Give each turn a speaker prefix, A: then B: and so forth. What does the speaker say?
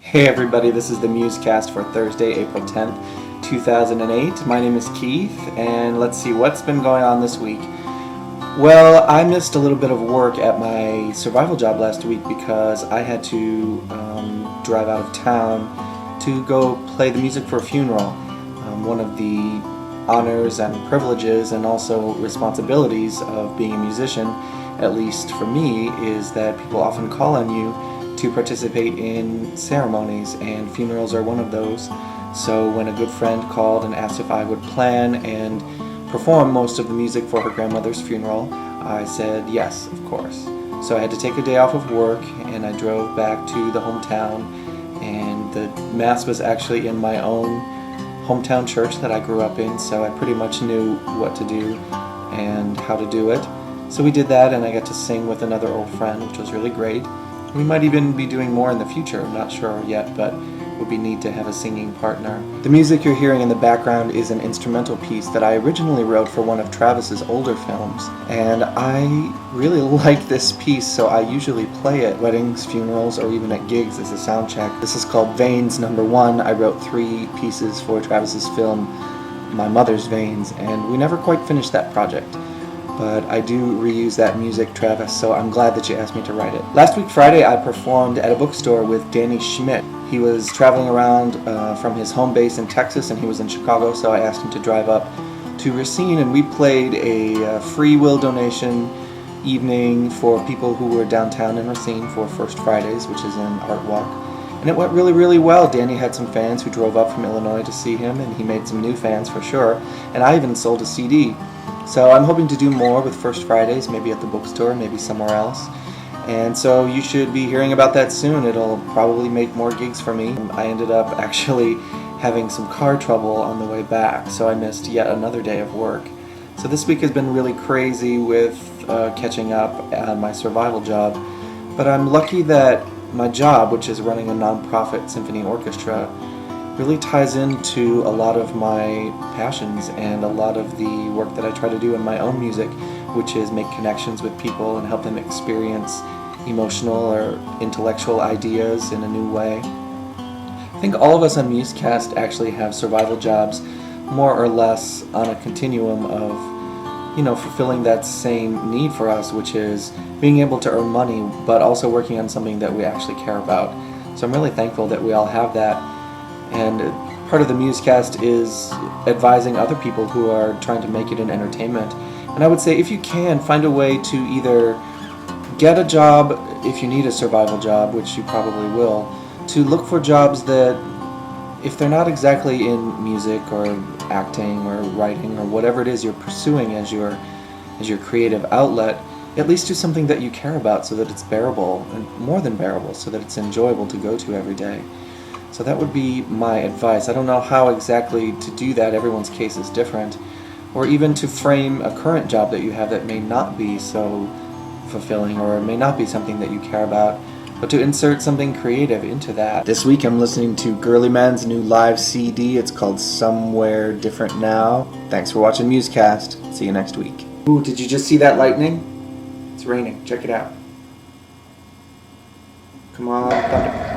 A: Hey everybody, this is the Musecast for Thursday, April 10th, 2008. My name is Keith, and let's see what's been going on this week. Well, I missed a little bit of work at my survival job last week because I had to drive out of town to go play the music for a funeral. One of the honors and privileges and also responsibilities of being a musician, at least for me, is that people often call on you to participate in ceremonies, and funerals are one of those. So when a good friend called and asked if I would plan and perform most of the music for her grandmother's funeral, I said yes, of course. So I had to take a day off of work and I drove back to the hometown, and the mass was actually in my own hometown church that I grew up in, so I pretty much knew what to do and how to do it. So we did that, and I got to sing with another old friend, which was really great. We might even be doing more in the future, I'm not sure yet, but it would be neat to have a singing partner. The music you're hearing in the background is an instrumental piece that I originally wrote for one of Travis's older films, and I really like this piece, so I usually play at weddings, funerals, or even at gigs as a sound check. This is called Veins No. 1. I wrote 3 pieces for Travis's film, My Mother's Veins, and we never quite finished that project. But I do reuse that music, Travis, so I'm glad that you asked me to write it. Last week, Friday, I performed at a bookstore with Danny Schmidt. He was traveling around from his home base in Texas, and he was in Chicago, so I asked him to drive up to Racine, and we played a free will donation evening for people who were downtown in Racine for First Fridays, which is an art walk. And it went really, really well. Danny had some fans who drove up from Illinois to see him, and he made some new fans for sure. And I even sold a CD. So I'm hoping to do more with First Fridays, maybe at the bookstore, maybe somewhere else. And so you should be hearing about that soon. It'll probably make more gigs for me. I ended up actually having some car trouble on the way back, so I missed yet another day of work. So this week has been really crazy with catching up on my survival job. But I'm lucky that my job, which is running a nonprofit symphony orchestra, really ties into a lot of my passions and a lot of the work that I try to do in my own music, which is make connections with people and help them experience emotional or intellectual ideas in a new way. I think all of us on Musecast actually have survival jobs more or less on a continuum of, fulfilling that same need for us, which is being able to earn money, but also working on something that we actually care about. So I'm really thankful that we all have that. And part of the Musecast is advising other people who are trying to make it in entertainment. And I would say, if you can, find a way to either get a job if you need a survival job, which you probably will, to look for jobs that, if they're not exactly in music or acting or writing or whatever it is you're pursuing as your creative outlet, at least do something that you care about so that it's bearable, and more than bearable, so that it's enjoyable to go to every day. So that would be my advice. I don't know how exactly to do that. Everyone's case is different. Or even to frame a current job that you have that may not be so fulfilling, or may not be something that you care about, but to insert something creative into that. This week I'm listening to Girly Man's new live CD. It's called Somewhere Different Now. Thanks for watching Musecast. See you next week. Ooh, did you just see that lightning? It's raining. Check it out. Come on, thunder.